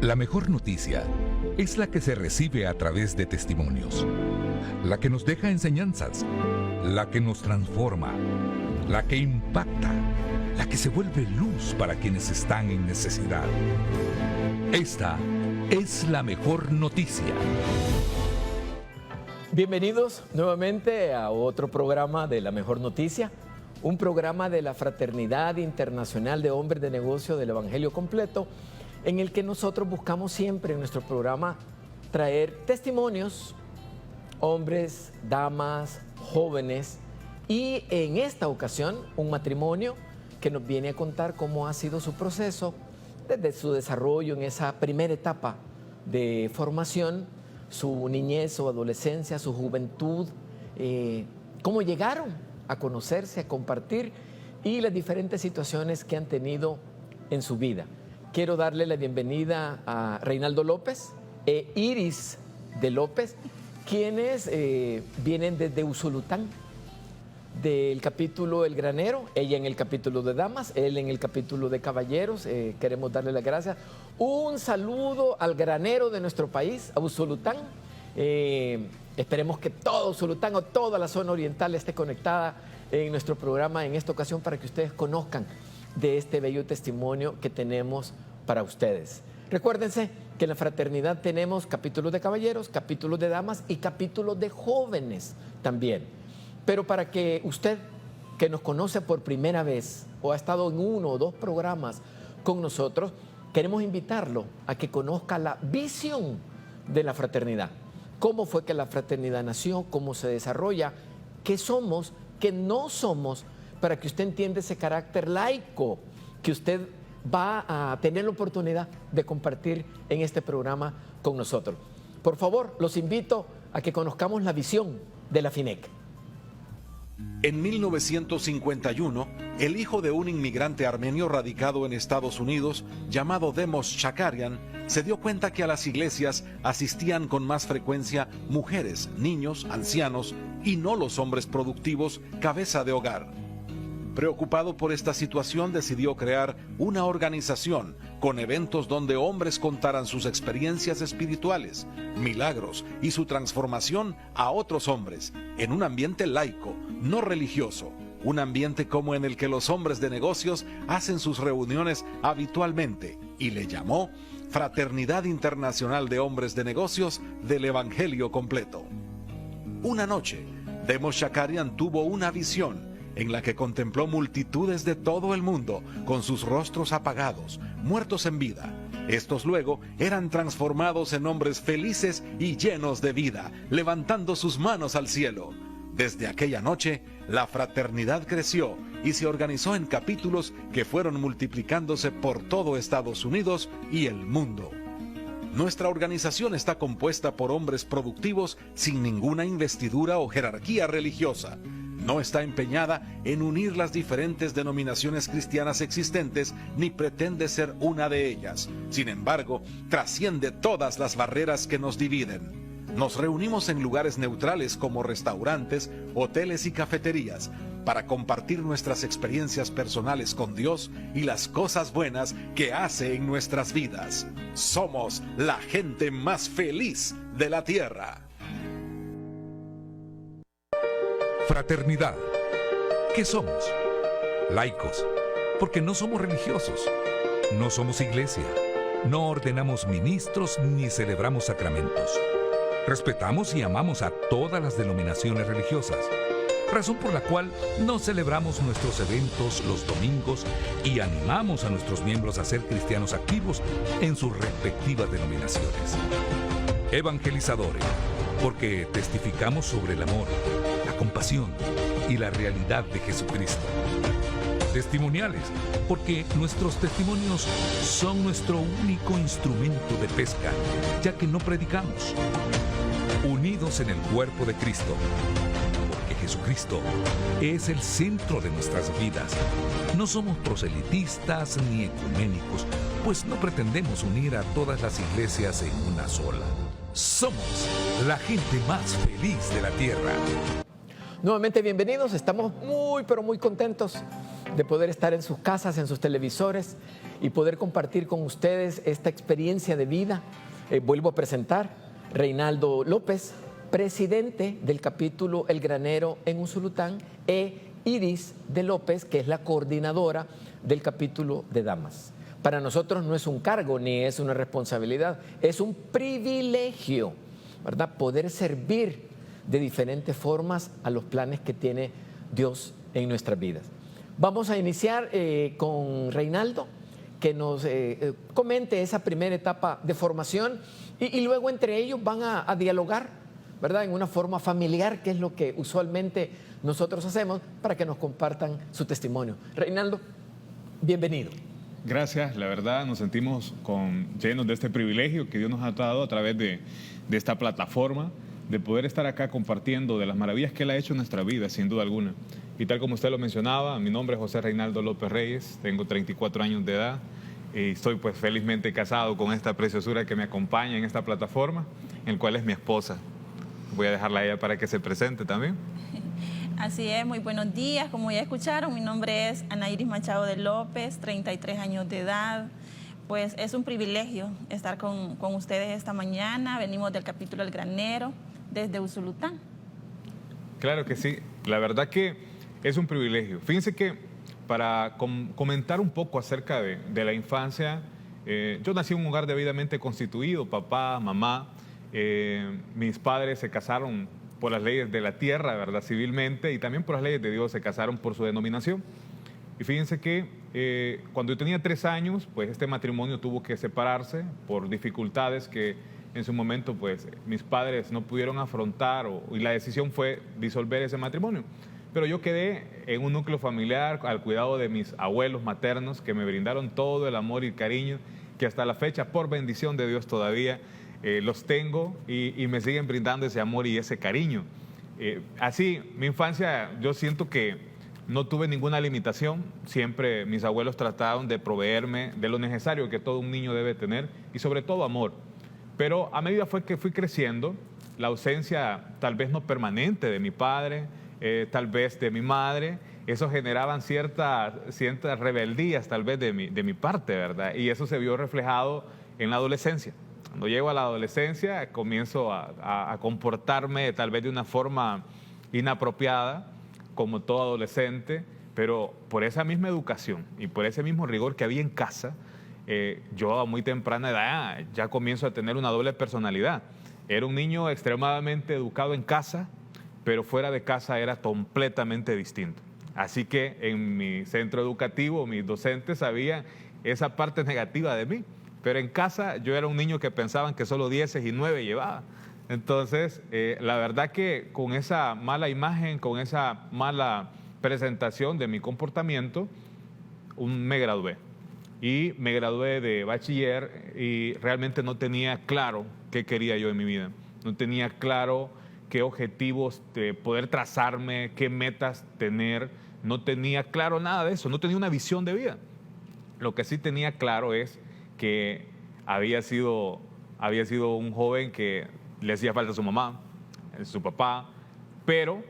La mejor noticia es la que se recibe a través de testimonios, la que nos deja enseñanzas, la que nos transforma, la que impacta, la que se vuelve luz para quienes están en necesidad. Esta es la mejor noticia. Bienvenidos nuevamente a otro programa de La Mejor Noticia, un programa de la Fraternidad Internacional de Hombres de Negocio del Evangelio Completo, en el que nosotros buscamos siempre en nuestro programa traer testimonios, hombres, damas, jóvenes, y en esta ocasión un matrimonio que nos viene a contar cómo ha sido su proceso desde su desarrollo en esa primera etapa de formación, su niñez o adolescencia, su juventud, cómo llegaron a conocerse, a compartir y las diferentes situaciones que han tenido en su vida. Quiero darle la bienvenida a Reinaldo López e Iris de López, quienes vienen desde Usulután, del capítulo El Granero, ella en el capítulo de Damas, él en el capítulo de Caballeros. Queremos darle las gracias. Un saludo al granero de nuestro país, a Usulután. Esperemos que todo Usulután o toda la zona oriental esté conectada en nuestro programa en esta ocasión para que ustedes conozcan de este bello testimonio que tenemos para ustedes. Recuérdense que en la fraternidad tenemos capítulos de caballeros, capítulos de damas y capítulos de jóvenes también. Pero para que usted, que nos conoce por primera vez o ha estado en uno o dos programas con nosotros, queremos invitarlo a que conozca la visión de la fraternidad. Cómo fue que la fraternidad nació, cómo se desarrolla, qué somos, qué no somos, para que usted entienda ese carácter laico que usted va a tener la oportunidad de compartir en este programa con nosotros. Por favor, los invito a que conozcamos la visión de la FINEC. En 1951, el hijo de un inmigrante armenio radicado en Estados Unidos, llamado Demos Shakarian, se dio cuenta que a las iglesias asistían con más frecuencia mujeres, niños, ancianos y no los hombres productivos, cabeza de hogar. Preocupado por esta situación, decidió crear una organización con eventos donde hombres contaran sus experiencias espirituales, milagros y su transformación a otros hombres, en un ambiente laico, no religioso, un ambiente como en el que los hombres de negocios hacen sus reuniones habitualmente, y le llamó Fraternidad Internacional de Hombres de Negocios del Evangelio Completo. Una noche, Demos Shakarian tuvo una visión en la que contempló multitudes de todo el mundo con sus rostros apagados, muertos en vida. Estos luego eran transformados en hombres felices y llenos de vida, levantando sus manos al cielo. Desde aquella noche, la fraternidad creció y se organizó en capítulos que fueron multiplicándose por todo Estados Unidos y el mundo. Nuestra organización está compuesta por hombres productivos sin ninguna investidura o jerarquía religiosa. No está empeñada en unir las diferentes denominaciones cristianas existentes, ni pretende ser una de ellas. Sin embargo, trasciende todas las barreras que nos dividen. Nos reunimos en lugares neutrales como restaurantes, hoteles y cafeterías, para compartir nuestras experiencias personales con Dios y las cosas buenas que hace en nuestras vidas. Somos la gente más feliz de la tierra. Fraternidad. ¿Qué somos? Laicos, porque no somos religiosos, no somos iglesia, no ordenamos ministros ni celebramos sacramentos. Respetamos y amamos a todas las denominaciones religiosas, razón por la cual no celebramos nuestros eventos los domingos y animamos a nuestros miembros a ser cristianos activos en sus respectivas denominaciones. Evangelizadores, porque testificamos sobre el amor, la compasión y la realidad de Jesucristo. Testimoniales, porque nuestros testimonios son nuestro único instrumento de pesca, ya que no predicamos. Unidos en el cuerpo de Cristo, porque Jesucristo es el centro de nuestras vidas. No somos proselitistas ni ecuménicos, pues no pretendemos unir a todas las iglesias en una sola. Somos la gente más feliz de la tierra. Nuevamente bienvenidos, estamos muy pero muy contentos de poder estar en sus casas, en sus televisores y poder compartir con ustedes esta experiencia de vida. Vuelvo a presentar Reinaldo López, presidente del capítulo El Granero en Usulután, Iris de López, que es la coordinadora del capítulo de Damas. Para nosotros no es un cargo ni es una responsabilidad, es un privilegio, ¿verdad? Poder servir de diferentes formas a los planes que tiene Dios en nuestras vidas. Vamos a iniciar con Reinaldo, que nos comente esa primera etapa de formación y luego entre ellos van a dialogar, ¿verdad? En una forma familiar, que es lo que usualmente nosotros hacemos, para que nos compartan su testimonio. Reinaldo, bienvenido. Gracias, la verdad nos sentimos llenos de este privilegio que Dios nos ha dado a través de esta plataforma, de poder estar acá compartiendo de las maravillas que Él ha hecho en nuestra vida, sin duda alguna. Y tal como usted lo mencionaba, mi nombre es José Reinaldo López Reyes, tengo 34 años de edad y estoy pues felizmente casado con esta preciosura que me acompaña en esta plataforma, en el cual es mi esposa. Voy a dejarla a ella para que se presente también. Así es, muy buenos días. Como ya escucharon, mi nombre es Ana Iris Machado de López, 33 años de edad. Pues es un privilegio estar con ustedes esta mañana. Venimos del capítulo El Granero, desde Usulután. Claro que sí, la verdad que es un privilegio. Fíjense que para comentar un poco acerca de la infancia, yo nací en un hogar debidamente constituido, papá, mamá. Mis padres se casaron por las leyes de la tierra, ¿verdad? Civilmente, y también por las leyes de Dios se casaron por su denominación. Y fíjense que cuando yo tenía 3 años, pues este matrimonio tuvo que separarse por dificultades que en su momento pues mis padres no pudieron afrontar y la decisión fue disolver ese matrimonio. Pero yo quedé en un núcleo familiar al cuidado de mis abuelos maternos que me brindaron todo el amor y cariño que hasta la fecha, por bendición de Dios todavía, los tengo y me siguen brindando ese amor y ese cariño. Así, mi infancia, yo siento que no tuve ninguna limitación. Siempre mis abuelos trataron de proveerme de lo necesario que todo un niño debe tener y sobre todo amor. Pero a medida que fui creciendo, la ausencia tal vez no permanente de mi padre, tal vez de mi madre, eso generaban ciertas rebeldías tal vez de mi parte, ¿verdad? Y eso se vio reflejado en la adolescencia. Cuando llego a la adolescencia, comienzo a comportarme tal vez de una forma inapropiada, como todo adolescente, pero por esa misma educación y por ese mismo rigor que había en casa, yo a muy temprana edad ya comienzo a tener una doble personalidad. Era un niño extremadamente educado en casa, pero fuera de casa era completamente distinto. Así que en mi centro educativo, mis docentes sabían esa parte negativa de mí. Pero en casa yo era un niño que pensaban que solo 10 y 9 llevaba. Entonces, la verdad que con esa mala imagen, con esa mala presentación de mi comportamiento, me gradué. Y me gradué de bachiller y realmente no tenía claro qué quería yo en mi vida. No tenía claro qué objetivos poder trazarme, qué metas tener. No tenía claro nada de eso, no tenía una visión de vida. Lo que sí tenía claro es que había sido un joven que le hacía falta a su mamá, a su papá, pero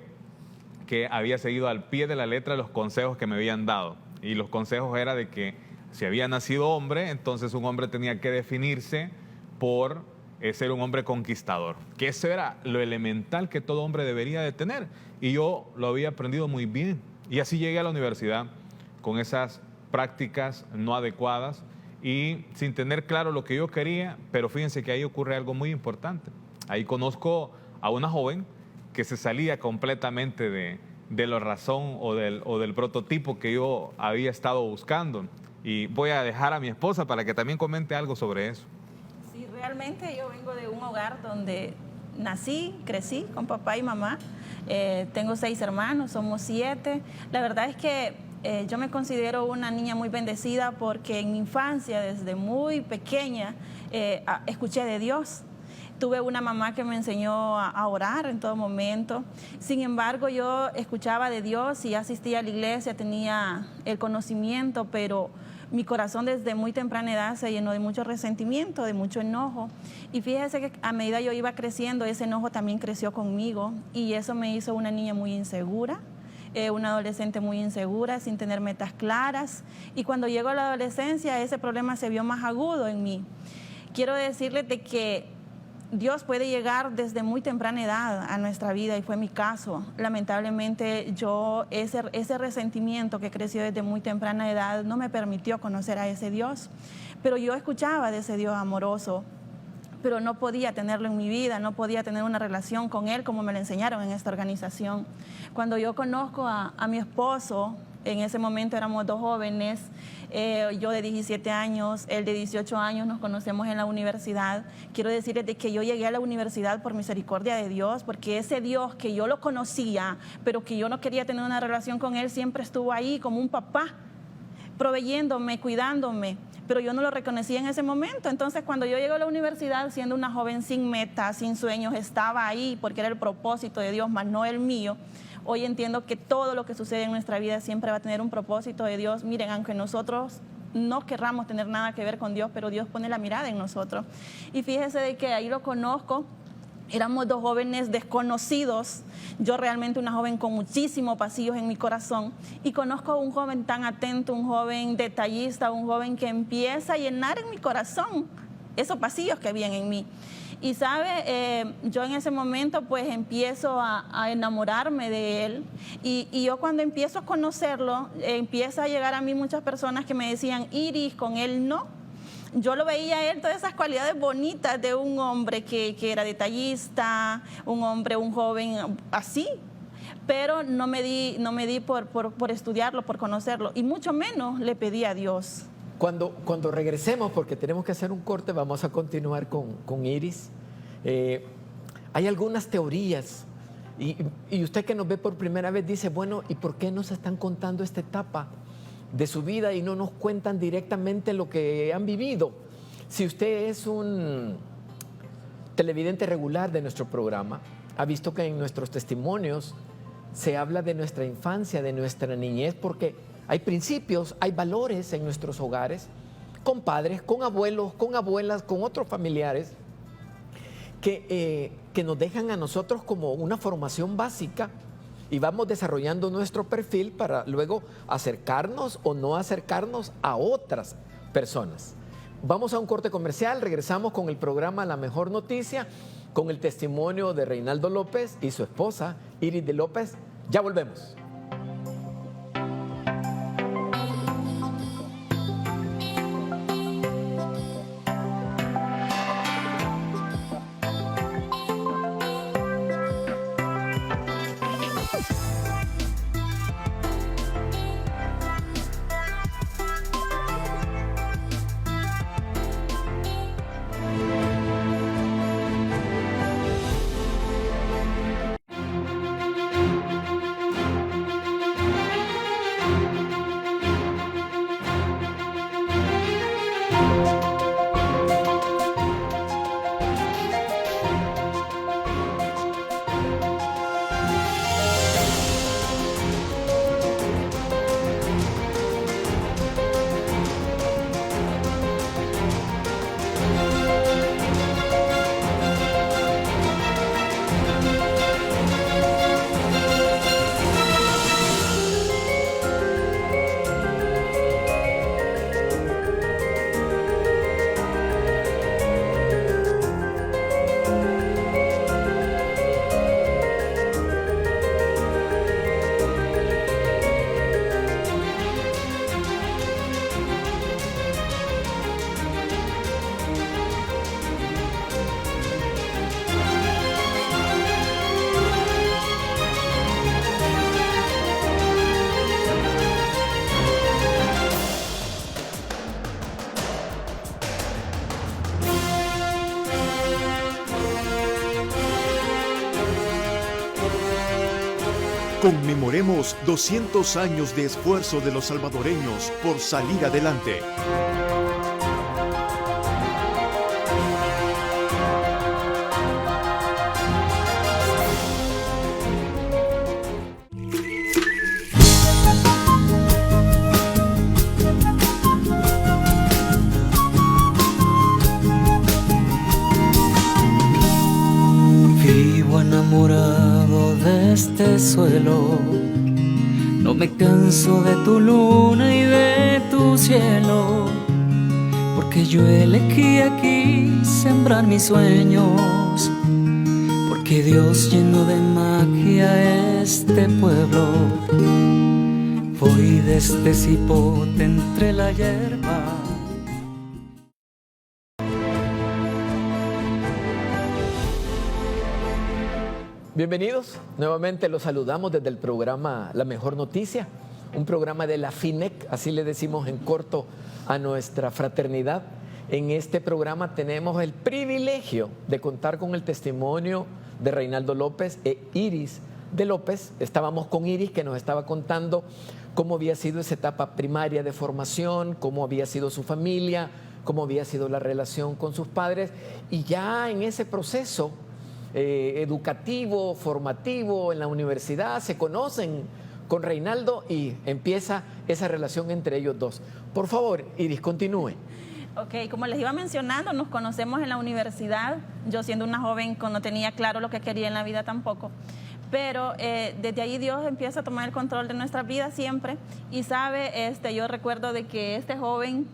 que había seguido al pie de la letra los consejos que me habían dado. Y los consejos eran de que si había nacido hombre, entonces un hombre tenía que definirse por ser un hombre conquistador, que eso era lo elemental que todo hombre debería de tener. Y yo lo había aprendido muy bien. Y así llegué a la universidad con esas prácticas no adecuadas y sin tener claro lo que yo quería, pero fíjense que ahí ocurre algo muy importante. Ahí conozco a una joven que se salía completamente de la razón o del prototipo que yo había estado buscando. Y voy a dejar a mi esposa para que también comente algo sobre eso. Sí, realmente yo vengo de un hogar donde nací, crecí con papá y mamá. Tengo 6 hermanos, somos 7. La verdad es que yo me considero una niña muy bendecida porque en mi infancia, desde muy pequeña, escuché de Dios. Tuve una mamá que me enseñó a orar en todo momento. Sin embargo, yo escuchaba de Dios y asistía a la iglesia, tenía el conocimiento, pero mi corazón desde muy temprana edad se llenó de mucho resentimiento, de mucho enojo. Y fíjese que a medida yo iba creciendo, ese enojo también creció conmigo y eso me hizo una niña muy insegura, una adolescente muy insegura, sin tener metas claras. Y cuando llegó a la adolescencia, ese problema se vio más agudo en mí. Quiero decirles de que Dios puede llegar desde muy temprana edad a nuestra vida, y fue mi caso. Lamentablemente yo, ese resentimiento que creció desde muy temprana edad no me permitió conocer a ese Dios. Pero yo escuchaba de ese Dios amoroso, pero no podía tenerlo en mi vida, no podía tener una relación con Él como me lo enseñaron en esta organización. Cuando yo conozco a mi esposo, en ese momento éramos dos jóvenes, yo de 17 años, él de 18 años, nos conocemos en la universidad. Quiero decirles de que yo llegué a la universidad por misericordia de Dios, porque ese Dios que yo lo conocía, pero que yo no quería tener una relación con Él, siempre estuvo ahí como un papá, proveyéndome, cuidándome, pero yo no lo reconocía en ese momento. Entonces, cuando yo llego a la universidad, siendo una joven sin metas, sin sueños, estaba ahí porque era el propósito de Dios, más no el mío. Hoy entiendo que todo lo que sucede en nuestra vida siempre va a tener un propósito de Dios. Miren, aunque nosotros no querramos tener nada que ver con Dios, pero Dios pone la mirada en nosotros. Y fíjese de que ahí lo conozco. Éramos dos jóvenes desconocidos, yo realmente una joven con muchísimos pasillos en mi corazón, y conozco a un joven tan atento, un joven detallista, un joven que empieza a llenar en mi corazón esos pasillos que habían en mí. Y sabe, yo en ese momento pues empiezo a enamorarme de él, y yo cuando empiezo a conocerlo, empieza a llegar a mí muchas personas que me decían, Iris, con él no. Yo lo veía a él, todas esas cualidades bonitas de un hombre que era detallista, un joven así, pero no me di por estudiarlo, por conocerlo, y mucho menos le pedí a Dios. Cuando regresemos, porque tenemos que hacer un corte, vamos a continuar con Iris. Hay algunas teorías, y usted que nos ve por primera vez dice, bueno, ¿y por qué nos están contando esta etapa de su vida y no nos cuentan directamente lo que han vivido? Si usted es un televidente regular de nuestro programa, ha visto que en nuestros testimonios se habla de nuestra infancia, de nuestra niñez, porque hay principios, hay valores en nuestros hogares, con padres, con abuelos, con abuelas, con otros familiares, que nos dejan a nosotros como una formación básica, y vamos desarrollando nuestro perfil para luego acercarnos o no acercarnos a otras personas. Vamos a un corte comercial, regresamos con el programa La Mejor Noticia, con el testimonio de Reinaldo López y su esposa Iris de López. Ya volvemos. Conmemoremos 200 años de esfuerzo de los salvadoreños por salir adelante. Vivo enamorado de este suelo No me canso de tu luna y de tu cielo, porque yo elegí aquí sembrar mis sueños, porque Dios llenó de magia este pueblo. Voy de este cipote entre la hierba. Bienvenidos, nuevamente los saludamos desde el programa La Mejor Noticia, un programa de la FINEC, así le decimos en corto a nuestra fraternidad. En este programa tenemos el privilegio de contar con el testimonio de Reinaldo López e Iris de López. Estábamos con Iris, que nos estaba contando cómo había sido esa etapa primaria de formación, cómo había sido su familia, cómo había sido la relación con sus padres, y ya en ese proceso educativo, formativo, en la universidad, se conocen con Reinaldo y empieza esa relación entre ellos dos. Por favor, Iris, continúe. Ok, como les iba mencionando, nos conocemos en la universidad. Yo siendo una joven no tenía claro lo que quería en la vida tampoco. Pero desde ahí Dios empieza a tomar el control de nuestra vida siempre. Y sabe, yo recuerdo de que este joven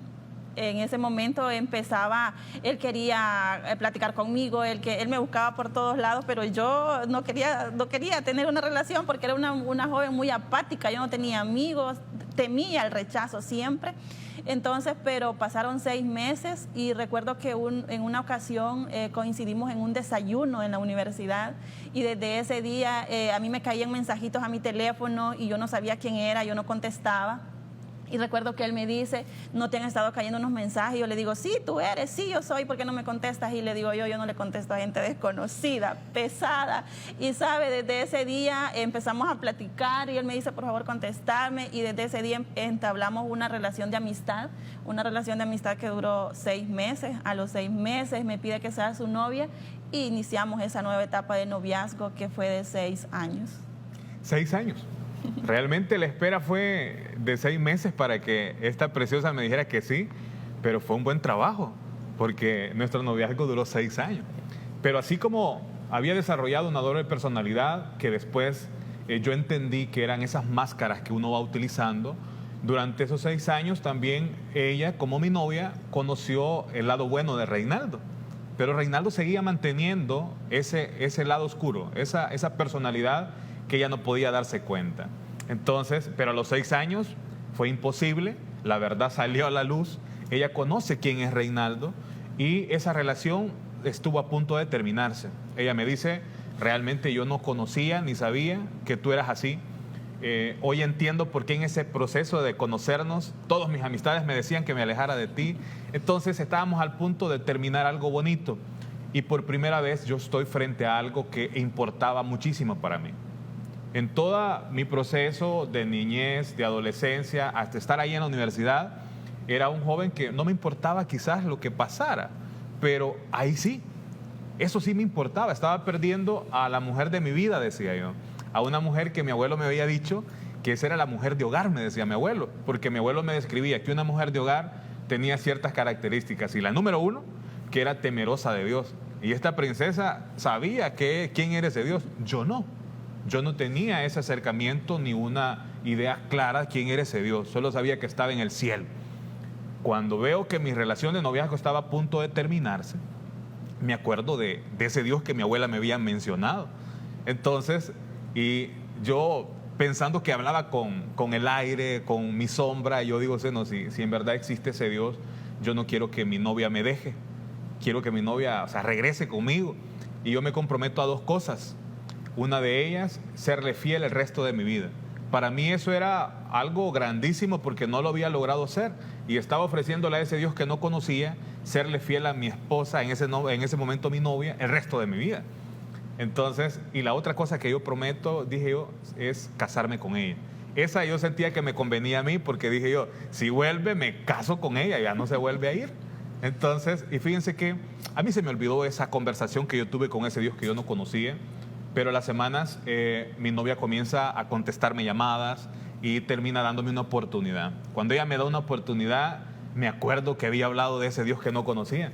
en ese momento empezaba, él quería platicar conmigo, él me buscaba por todos lados, pero yo no quería tener una relación porque era una joven muy apática, yo no tenía amigos, temía el rechazo siempre. Entonces, pero pasaron 6 meses y recuerdo que en una ocasión coincidimos en un desayuno en la universidad y desde ese día a mí me caían mensajitos a mi teléfono y yo no sabía quién era, yo no contestaba. Y recuerdo que él me dice, no te han estado cayendo unos mensajes. Y yo le digo, sí, tú eres, sí, yo soy, ¿por qué no me contestas? Y le digo yo no le contesto a gente desconocida, pesada. Y sabe, desde ese día empezamos a platicar y él me dice, por favor, contestarme. Y desde ese día entablamos una relación de amistad que duró 6 meses. A los 6 meses me pide que sea su novia y iniciamos esa nueva etapa de noviazgo que fue de 6 años. 6 años. Realmente la espera fue de 6 meses para que esta preciosa me dijera que sí, pero fue un buen trabajo, porque nuestro noviazgo duró 6 años. Pero así como había desarrollado una doble personalidad, que después yo entendí que eran esas máscaras que uno va utilizando, durante esos 6 años también ella, como mi novia, conoció el lado bueno de Reinaldo. Pero Reinaldo seguía manteniendo ese lado oscuro, esa personalidad que ella no podía darse cuenta. Entonces, pero a los 6 años fue imposible, la verdad salió a la luz, ella conoce quién es Reinaldo y esa relación estuvo a punto de terminarse. Ella me dice, realmente yo no conocía ni sabía que tú eras así. Hoy entiendo por qué en ese proceso de conocernos, todas mis amistades me decían que me alejara de ti. Entonces estábamos al punto de terminar algo bonito y por primera vez yo estoy frente a algo que importaba muchísimo para mí. En todo mi proceso de niñez, de adolescencia, hasta estar ahí en la universidad, era un joven que no me importaba quizás lo que pasara, pero ahí sí, eso sí me importaba. Estaba perdiendo a la mujer de mi vida, decía yo, a una mujer que mi abuelo me había dicho que esa era la mujer de hogar, me decía mi abuelo, porque mi abuelo me describía que una mujer de hogar tenía ciertas características y la número 1, que era temerosa de Dios. Y esta princesa sabía quién era ese Dios, yo no. Yo no tenía ese acercamiento ni una idea clara de quién era ese Dios. Solo sabía que estaba en el cielo. Cuando veo que mi relación de noviazgo estaba a punto de terminarse, me acuerdo de ese Dios que mi abuela me había mencionado. Entonces, y yo pensando que hablaba con el aire, con mi sombra, yo digo, no, si en verdad existe ese Dios, yo no quiero que mi novia me deje. Quiero que mi novia, regrese conmigo. Y yo me comprometo a 2 cosas. Una de ellas, serle fiel el resto de mi vida. Para mí eso era algo grandísimo porque no lo había logrado ser y estaba ofreciéndole a ese Dios que no conocía, serle fiel a mi esposa, en ese momento mi novia, el resto de mi vida. Entonces, y la otra cosa que yo prometo, dije yo, es casarme con ella. Esa yo sentía que me convenía a mí porque dije yo, si vuelve me caso con ella, ya no se vuelve a ir. Entonces, y fíjense que a mí se me olvidó esa conversación que yo tuve con ese Dios que yo no conocía. Pero a las semanas mi novia comienza a contestarme llamadas y termina dándome una oportunidad. Cuando ella me da una oportunidad, me acuerdo que había hablado de ese Dios que no conocía.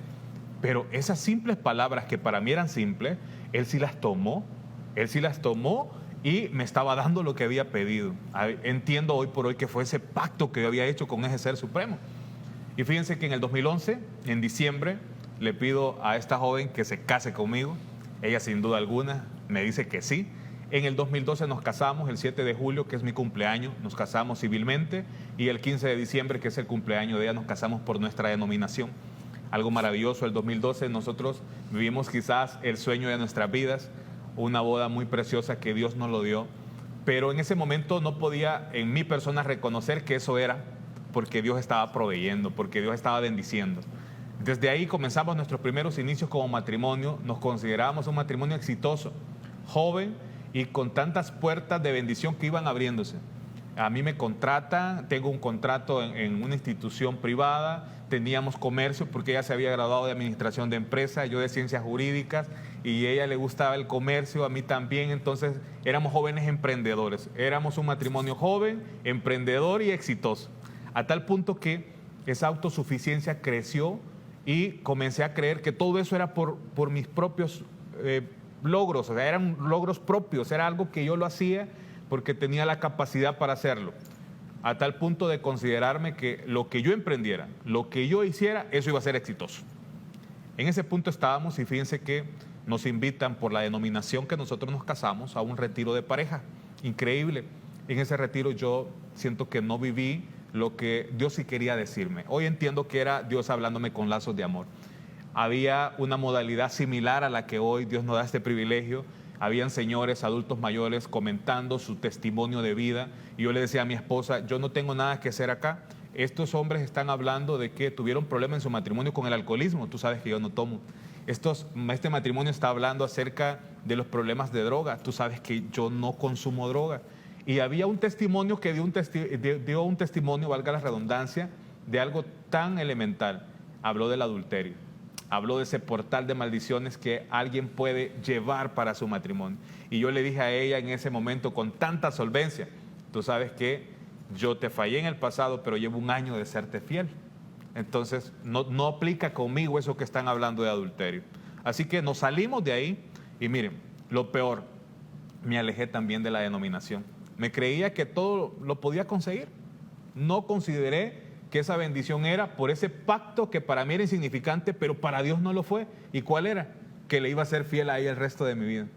Pero esas simples palabras que para mí eran simples, él sí las tomó y me estaba dando lo que había pedido. Entiendo hoy por hoy que fue ese pacto que yo había hecho con ese Ser Supremo. Y fíjense que en el 2011, en diciembre, le pido a esta joven que se case conmigo. Ella sin duda alguna me dice que sí. En el 2012 nos casamos, el 7 de julio, que es mi cumpleaños, nos casamos civilmente, y el 15 de diciembre, que es el cumpleaños de ella, nos casamos por nuestra denominación. Algo maravilloso, el 2012 nosotros vivimos quizás el sueño de nuestras vidas, una boda muy preciosa que Dios nos lo dio, pero en ese momento no podía en mi persona reconocer que eso era porque Dios estaba proveyendo, porque Dios estaba bendiciendo. Desde ahí comenzamos nuestros primeros inicios como matrimonio, nos considerábamos un matrimonio exitoso, joven y con tantas puertas de bendición que iban abriéndose. A mí me contratan, tengo un contrato en una institución privada, teníamos comercio porque ella se había graduado de administración de empresas, yo de ciencias jurídicas, y a ella le gustaba el comercio, a mí también. Entonces éramos jóvenes emprendedores, éramos un matrimonio joven, emprendedor y exitoso, a tal punto que esa autosuficiencia creció y comencé a creer que todo eso era por mis propios logros, o sea, eran logros propios, era algo que yo lo hacía porque tenía la capacidad para hacerlo, a tal punto de considerarme que lo que yo emprendiera, lo que yo hiciera, eso iba a ser exitoso. En ese punto estábamos y fíjense que nos invitan por la denominación que nosotros nos casamos a un retiro de pareja, increíble. En ese retiro yo siento que no viví lo que Dios sí quería decirme. Hoy entiendo que era Dios hablándome con lazos de amor. Había una modalidad similar a la que hoy Dios nos da este privilegio. Habían señores, adultos mayores comentando su testimonio de vida, y yo le decía a mi esposa, yo no tengo nada que hacer acá. Estos hombres están hablando de que tuvieron problemas en su matrimonio con el alcoholismo. Tú sabes que yo no tomo. Este matrimonio está hablando acerca de los problemas de droga. Tú sabes que yo no consumo droga. Y había un testimonio que dio un testimonio, valga la redundancia, de algo tan elemental. Habló del adulterio. Habló de ese portal de maldiciones que alguien puede llevar para su matrimonio. Y yo le dije a ella en ese momento con tanta solvencia, tú sabes que yo te fallé en el pasado, pero llevo un año de serte fiel. Entonces no aplica conmigo eso que están hablando de adulterio. Así que nos salimos de ahí y miren, lo peor, me alejé también de la denominación. Me creía que todo lo podía conseguir. No consideré que esa bendición era por ese pacto que para mí era insignificante, pero para Dios no lo fue. ¿Y cuál era? Que le iba a ser fiel a ella el resto de mi vida.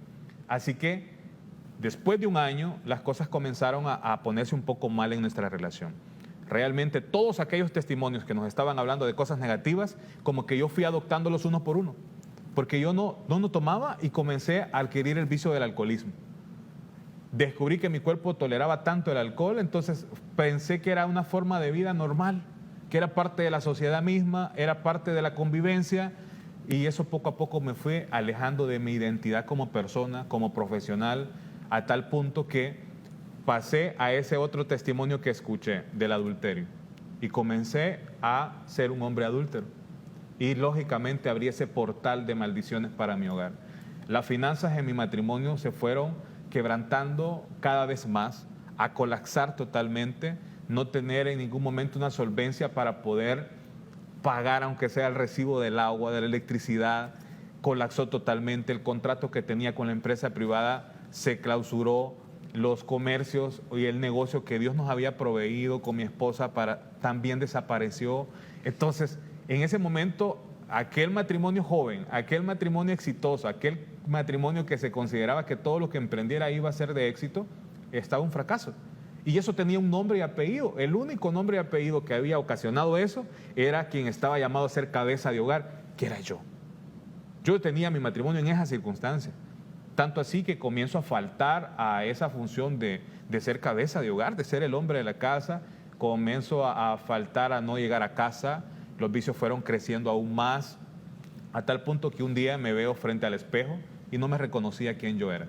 Así que después de un año, las cosas comenzaron a ponerse un poco mal en nuestra relación. Realmente todos aquellos testimonios que nos estaban hablando de cosas negativas, como que yo fui adoptándolos uno por uno, porque yo no tomaba y comencé a adquirir el vicio del alcoholismo. Descubrí que mi cuerpo toleraba tanto el alcohol, entonces pensé que era una forma de vida normal, que era parte de la sociedad misma, era parte de la convivencia, y eso poco a poco me fue alejando de mi identidad como persona, como profesional, a tal punto que pasé a ese otro testimonio que escuché del adulterio y comencé a ser un hombre adúltero. Y lógicamente abrí ese portal de maldiciones para mi hogar. Las finanzas en mi matrimonio se fueron quebrantando cada vez más, a colapsar totalmente, no tener en ningún momento una solvencia para poder pagar aunque sea el recibo del agua, de la electricidad. Colapsó totalmente, el contrato que tenía con la empresa privada se clausuró, los comercios y el negocio que Dios nos había proveído con mi esposa también desapareció. Entonces, en ese momento, aquel matrimonio joven, aquel matrimonio exitoso, aquel matrimonio que se consideraba que todo lo que emprendiera iba a ser de éxito, estaba un fracaso. Y eso tenía un nombre y apellido. El único nombre y apellido que había ocasionado eso era quien estaba llamado a ser cabeza de hogar, que era yo. Yo tenía mi matrimonio en esa circunstancia. Tanto así que comienzo a faltar a esa función de ser cabeza de hogar, de ser el hombre de la casa. Comienzo a faltar a no llegar a casa. Los vicios fueron creciendo aún más, a tal punto que un día me veo frente al espejo y no me reconocía quién yo era.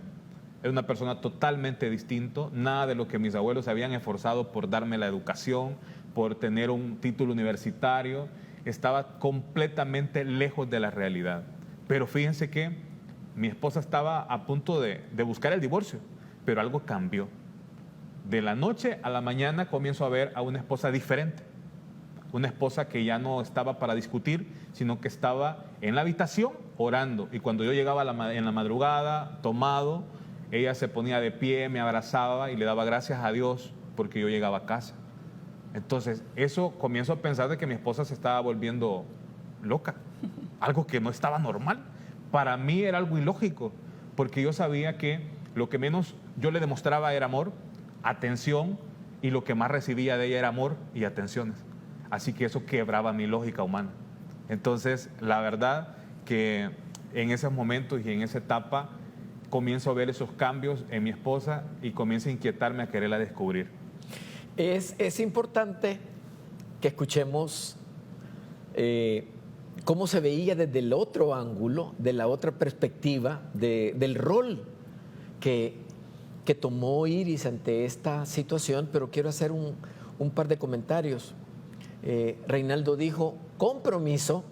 Era una persona totalmente distinta, nada de lo que mis abuelos se habían esforzado por darme la educación, por tener un título universitario. Estaba completamente lejos de la realidad. Pero fíjense que mi esposa estaba a punto de buscar el divorcio, pero algo cambió. De la noche a la mañana comienzo a ver a una esposa diferente. Una esposa que ya no estaba para discutir, sino que estaba en la habitación orando. Y cuando yo llegaba en la madrugada, tomado, ella se ponía de pie, me abrazaba y le daba gracias a Dios porque yo llegaba a casa. Entonces, eso comienzo a pensar de que mi esposa se estaba volviendo loca, algo que no estaba normal. Para mí era algo ilógico, porque yo sabía que lo que menos yo le demostraba era amor, atención, y lo que más recibía de ella era amor y atenciones. Así que eso quebraba mi lógica humana. Entonces, la verdad que en esos momentos y en esa etapa comienzo a ver esos cambios en mi esposa y comienzo a inquietarme a quererla descubrir. Es importante que escuchemos cómo se veía desde el otro ángulo, de la otra perspectiva, del rol que tomó Iris ante esta situación, pero quiero hacer un par de comentarios. Reinaldo dijo compromiso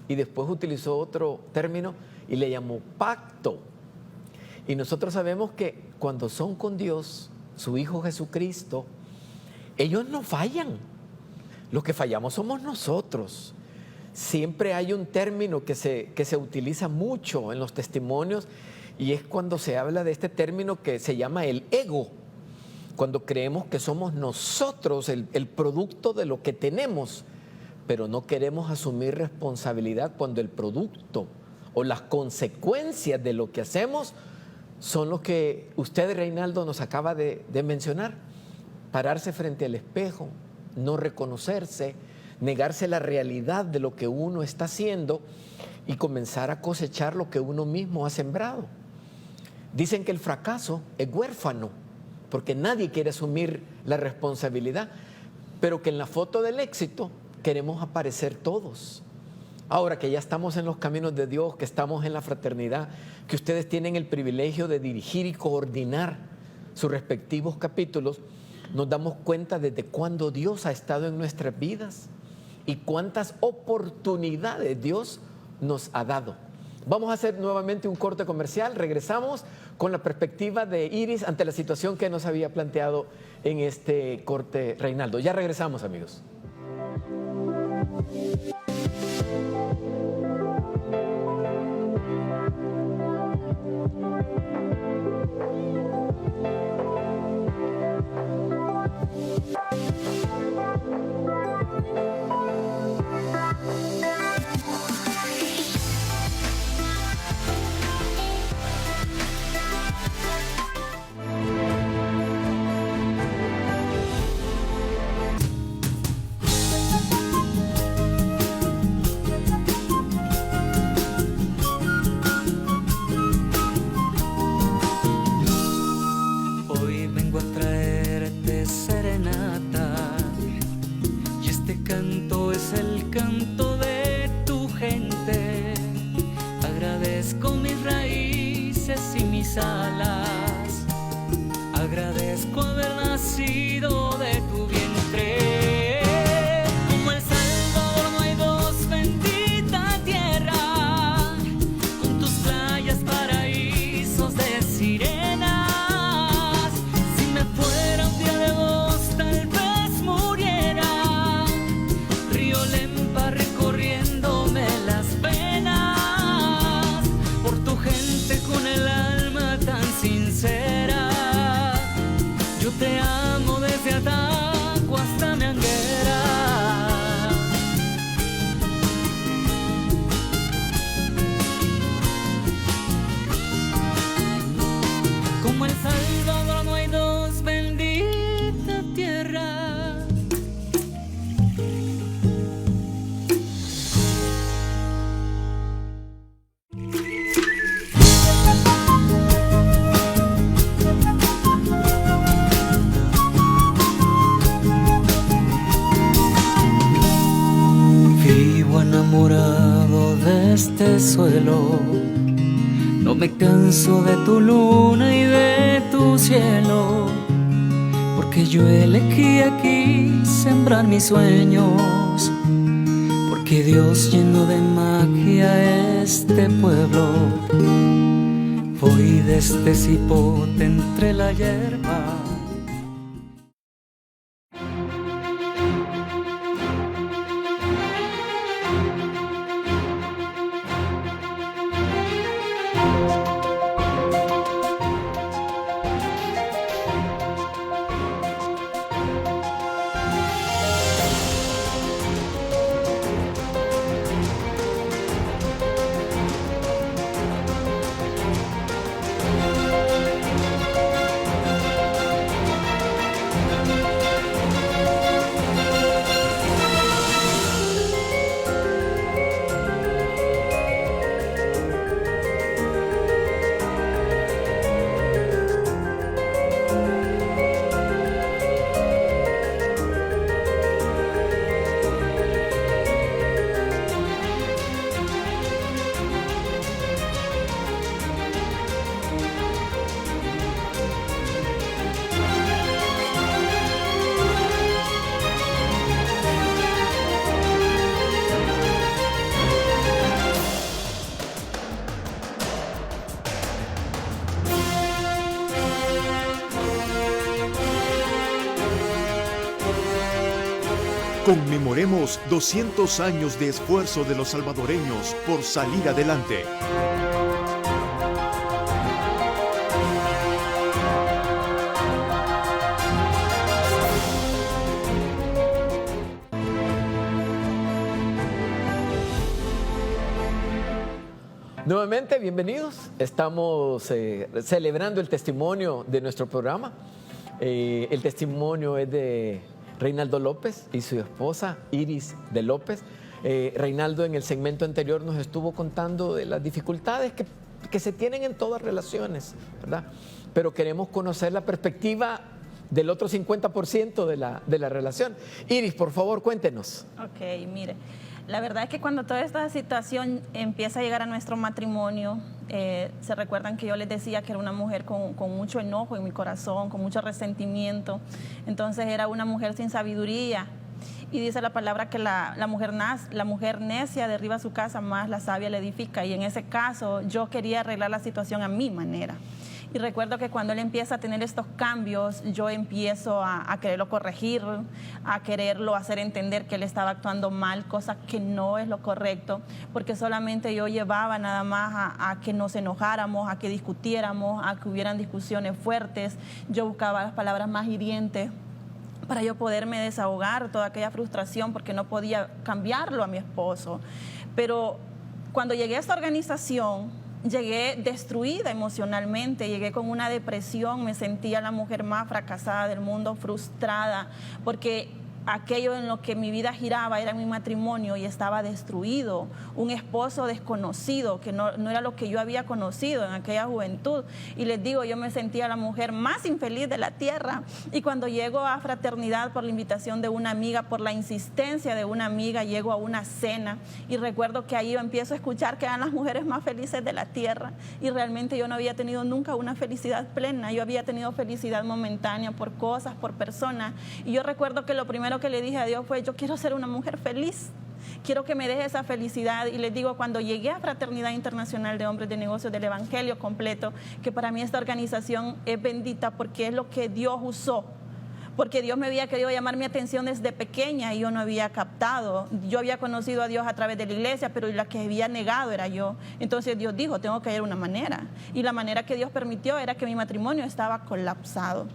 y después utilizó otro término y le llamó pacto. Y nosotros sabemos que cuando son con Dios, su Hijo Jesucristo, ellos no fallan. Los que fallamos somos nosotros. Siempre hay un término que se utiliza mucho en los testimonios y es cuando se habla de este término que se llama el ego. Cuando creemos que somos nosotros el producto de lo que tenemos, pero no queremos asumir responsabilidad cuando el producto o las consecuencias de lo que hacemos son lo que usted, Reinaldo, nos acaba de mencionar. Pararse frente al espejo, no reconocerse, negarse la realidad de lo que uno está haciendo y comenzar a cosechar lo que uno mismo ha sembrado. Dicen que el fracaso es huérfano, porque nadie quiere asumir la responsabilidad, pero que en la foto del éxito queremos aparecer todos. Ahora que ya estamos en los caminos de Dios, que estamos en la fraternidad, que ustedes tienen el privilegio de dirigir y coordinar sus respectivos capítulos, nos damos cuenta desde cuándo Dios ha estado en nuestras vidas y cuántas oportunidades Dios nos ha dado. Vamos a hacer nuevamente un corte comercial. Regresamos con la perspectiva de Iris ante la situación que nos había planteado en este corte Reinaldo. Ya regresamos, amigos. Alas. Agradezco haber nacido de tu vientre. Como El Salvador no hay dos, bendita tierra, con tus playas, paraísos de sirenas. Si me fuera un día de vos, tal vez muriera. Río Lempa recorriéndome las penas, por tu gente con el alma tan sincera. Yo te amo desde Ataco hasta Mianguera. Como El Salvador no hay dos, bendita tierra. Enamorado de este suelo, no me canso de tu luna y de tu cielo, porque yo elegí aquí sembrar mis sueños, porque Dios llenó de magia este pueblo. Voy de este cipote entre la hierba. Conmemoremos 200 años de esfuerzo de los salvadoreños por salir adelante. Nuevamente, bienvenidos. Estamos celebrando el testimonio de nuestro programa. El testimonio es de Reinaldo López y su esposa Iris de López. Reinaldo en el segmento anterior nos estuvo contando de las dificultades que se tienen en todas relaciones, ¿verdad? Pero queremos conocer la perspectiva del otro 50% de la relación. Iris, por favor, cuéntenos. Ok, mire. La verdad es que cuando toda esta situación empieza a llegar a nuestro matrimonio, se recuerdan que yo les decía que era una mujer con mucho enojo en mi corazón, con mucho resentimiento. Entonces era una mujer sin sabiduría. Y dice la palabra que la mujer necia derriba su casa, más la sabia la edifica. Y en ese caso yo quería arreglar la situación a mi manera. Y recuerdo que cuando él empieza a tener estos cambios, yo empiezo a quererlo corregir, a quererlo hacer entender que él estaba actuando mal, cosa que no es lo correcto, porque solamente yo llevaba nada más a que nos enojáramos, a que discutiéramos, a que hubieran discusiones fuertes. Yo buscaba las palabras más hirientes para yo poderme desahogar toda aquella frustración, porque no podía cambiarlo a mi esposo. Pero cuando llegué a esta organización, llegué destruida emocionalmente, llegué con una depresión, me sentía la mujer más fracasada del mundo, frustrada, porque aquello en lo que mi vida giraba era mi matrimonio y estaba destruido. Un esposo desconocido, que no era lo que yo había conocido en aquella juventud. Y les digo, yo me sentía la mujer más infeliz de la tierra. Y cuando llego a Fraternidad por la invitación de una amiga, por la insistencia de una amiga, llego a una cena y recuerdo que ahí yo empiezo a escuchar que eran las mujeres más felices de la tierra. Y realmente yo no había tenido nunca una felicidad plena. Yo había tenido felicidad momentánea por cosas, por personas. Y yo recuerdo que lo primero que le dije a Dios fue: yo quiero ser una mujer feliz, quiero que me deje esa felicidad. Y les digo, cuando llegué a Fraternidad Internacional de Hombres de Negocios del Evangelio Completo, que para mí esta organización es bendita porque es lo que Dios usó, porque Dios me había querido llamar mi atención desde pequeña y yo no había captado. Yo había conocido a Dios a través de la iglesia, pero la que había negado era yo. Entonces Dios dijo, tengo que hallar una manera. Y la manera que Dios permitió era que mi matrimonio estaba colapsado.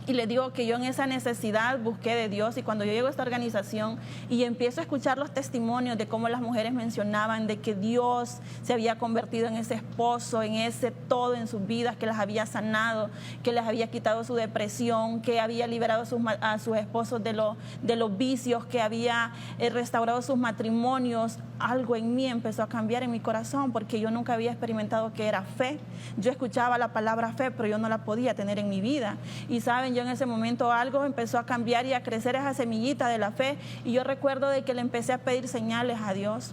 Y les digo que yo en esa necesidad busqué de Dios, y cuando yo llego a esta organización y empiezo a escuchar los testimonios de cómo las mujeres mencionaban de que Dios se había convertido en ese esposo, en ese todo en sus vidas, que las había sanado, que les había quitado su depresión, que había liberado a sus esposos de los vicios, que había restaurado sus matrimonios, algo en mí empezó a cambiar en mi corazón, porque yo nunca había experimentado que era fe. Yo escuchaba la palabra fe, pero yo no la podía tener en mi vida. Y saben, yo en ese momento algo empezó a cambiar y a crecer esa semillita de la fe, y yo recuerdo de que le empecé a pedir señales a Dios.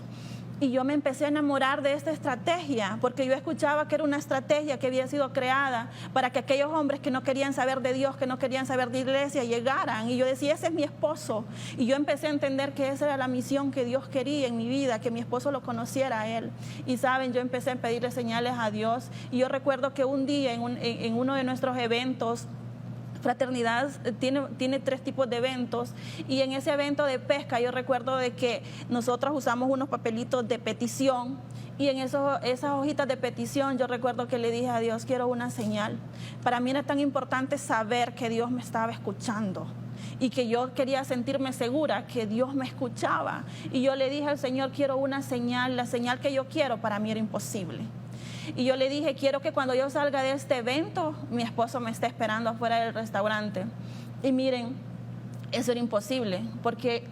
Y yo me empecé a enamorar de esta estrategia, porque yo escuchaba que era una estrategia que había sido creada para que aquellos hombres que no querían saber de Dios, que no querían saber de iglesia, llegaran. Y yo decía, ese es mi esposo. Y yo empecé a entender que esa era la misión que Dios quería en mi vida, que mi esposo lo conociera a él. Y saben, yo empecé a pedirle señales a Dios. Y yo recuerdo que un día en uno de nuestros eventos, Fraternidad tiene 3 tipos de eventos, y en ese evento de pesca yo recuerdo de que nosotros usamos unos papelitos de petición, y en esas hojitas de petición yo recuerdo que le dije a Dios, quiero una señal. Para mí era tan importante saber que Dios me estaba escuchando y que yo quería sentirme segura que Dios me escuchaba, y yo le dije al Señor, quiero una señal. La señal que yo quiero para mí era imposible. Y yo le dije, quiero que cuando yo salga de este evento, mi esposo me esté esperando afuera del restaurante. Y miren, eso era imposible, porque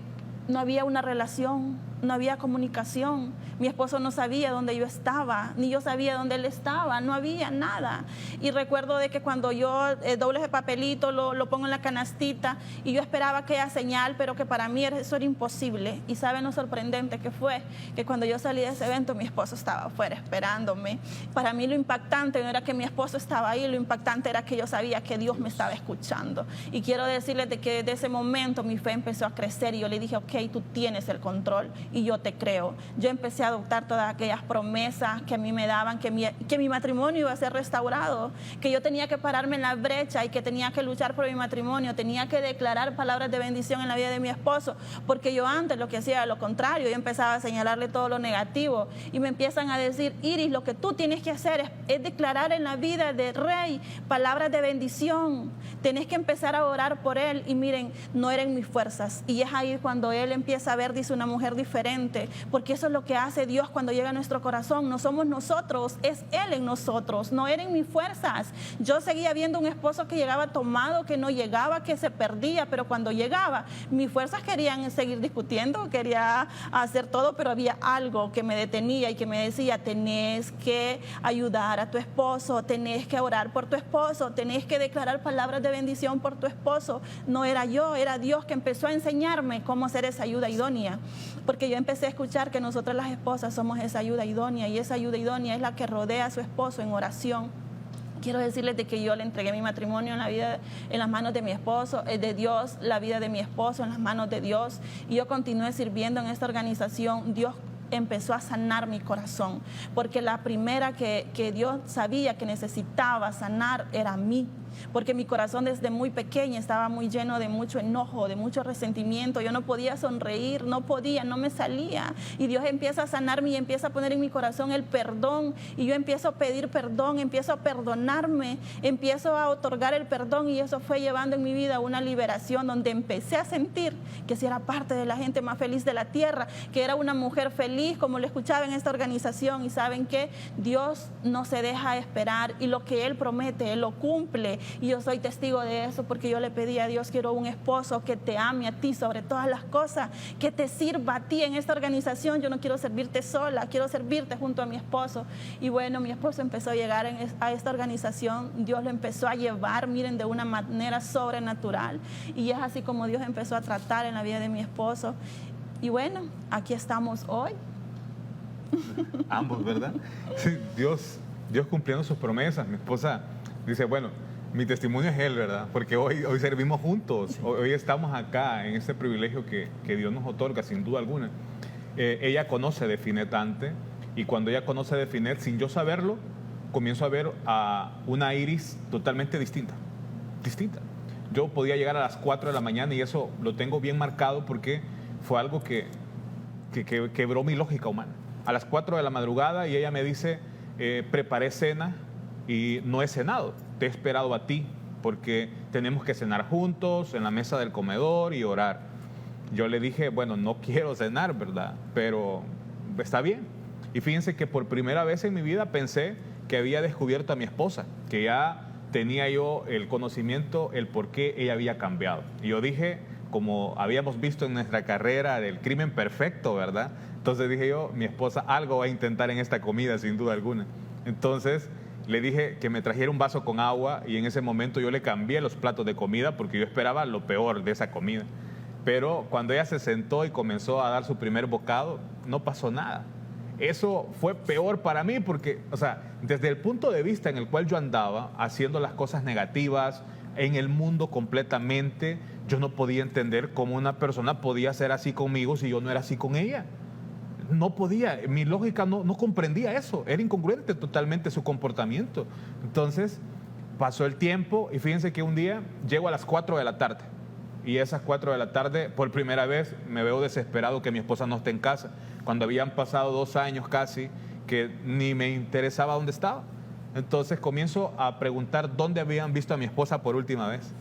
no había una relación, no había comunicación. Mi esposo no sabía dónde yo estaba, ni yo sabía dónde él estaba, no había nada. Y recuerdo de que cuando yo doble ese papelito, lo pongo en la canastita, y yo esperaba aquella señal, pero que para mí eso era imposible. Y ¿saben lo sorprendente que fue? Que cuando yo salí de ese evento, mi esposo estaba afuera esperándome. Para mí lo impactante no era que mi esposo estaba ahí, lo impactante era que yo sabía que Dios me estaba escuchando. Y quiero decirles de que desde ese momento mi fe empezó a crecer, y yo le dije, ok, tú tienes el control. y yo te creo. Yo empecé a adoptar todas aquellas promesas que a mí me daban, que mi matrimonio iba a ser restaurado, que yo tenía que pararme en la brecha y que tenía que luchar por mi matrimonio, tenía que declarar palabras de bendición en la vida de mi esposo, porque yo antes lo que hacía era lo contrario, yo empezaba a señalarle todo lo negativo y me empiezan a decir, Iris, lo que tú tienes que hacer es declarar en la vida de Rey palabras de bendición, tenés que empezar a orar por él. Y miren, no eran mis fuerzas, y es ahí cuando él empieza a ver, dice, una mujer diferente, porque eso es lo que hace Dios cuando llega a nuestro corazón. No somos nosotros, es Él en nosotros, no eran mis fuerzas. Yo seguía viendo un esposo que llegaba tomado, que no llegaba, que se perdía, pero cuando llegaba, mis fuerzas querían seguir discutiendo, quería hacer todo, pero había algo que me detenía y que me decía, tenés que ayudar a tu esposo, tenés que orar por tu esposo, tenés que declarar palabras de bendición por tu esposo. No era yo, era Dios que empezó a enseñarme cómo hacer esa ayuda idónea, porque yo empecé a escuchar que nosotras las esposas somos esa ayuda idónea, y esa ayuda idónea es la que rodea a su esposo en oración. Quiero decirles de que yo le entregué mi matrimonio en las manos de mi esposo, de Dios, la vida de mi esposo en las manos de Dios, y yo continué sirviendo en esta organización. Dios empezó a sanar mi corazón, porque la primera que Dios sabía que necesitaba sanar era a mí, porque mi corazón desde muy pequeña estaba muy lleno de mucho enojo, de mucho resentimiento. Yo no podía sonreír, no me salía, y Dios empieza a sanarme y empieza a poner en mi corazón el perdón, y yo empiezo a pedir perdón, empiezo a perdonarme, empiezo a otorgar el perdón, y eso fue llevando en mi vida una liberación, donde empecé a sentir que si era parte de la gente más feliz de la tierra, que era una mujer feliz, como lo escuchaba en esta organización. Y saben que Dios no se deja esperar, y lo que Él promete, Él lo cumple. Y yo soy testigo de eso, porque yo le pedí a Dios, quiero un esposo que te ame a ti sobre todas las cosas, que te sirva a ti en esta organización. Yo no quiero servirte sola, quiero servirte junto a mi esposo. Y bueno, mi esposo empezó a llegar a esta organización, Dios lo empezó a llevar, miren, de una manera sobrenatural. Y es así como Dios empezó a tratar en la vida de mi esposo. Y bueno, aquí estamos hoy. Ambos, ¿verdad? Sí, Dios cumpliendo sus promesas. Mi esposa dice, bueno, mi testimonio es Él, ¿verdad? Porque hoy servimos juntos, hoy estamos acá en este privilegio que Dios nos otorga, sin duda alguna. Ella conoce de Finet antes, y cuando ella conoce de Finet, sin yo saberlo, comienzo a ver a una Iris totalmente distinta. Yo podía llegar a las 4 de la mañana, y eso lo tengo bien marcado porque fue algo que quebró mi lógica humana. A las 4 de la madrugada, y ella me dice, preparé cena y no he cenado, te he esperado a ti porque tenemos que cenar juntos en la mesa del comedor y orar. Yo le dije, bueno, no quiero cenar, ¿verdad? Pero está bien. Y fíjense que por primera vez en mi vida pensé que había descubierto a mi esposa, que ya tenía yo el conocimiento, el por qué ella había cambiado. Y yo dije, como habíamos visto en nuestra carrera del crimen perfecto, ¿verdad? Entonces dije yo, mi esposa algo va a intentar en esta comida, sin duda alguna. Entonces le dije que me trajera un vaso con agua, y en ese momento yo le cambié los platos de comida porque yo esperaba lo peor de esa comida. Pero cuando ella se sentó y comenzó a dar su primer bocado, no pasó nada. Eso fue peor para mí porque, o sea, desde el punto de vista en el cual yo andaba haciendo las cosas negativas en el mundo completamente, yo no podía entender cómo una persona podía ser así conmigo si yo no era así con ella. No podía, mi lógica no comprendía eso, era incongruente totalmente su comportamiento. Entonces pasó el tiempo, y fíjense que un día llego a las 4 de la tarde, y esas 4 de la tarde por primera vez me veo desesperado que mi esposa no esté en casa, cuando habían pasado 2 años casi que ni me interesaba dónde estaba. Entonces comienzo a preguntar dónde habían visto a mi esposa por última vez,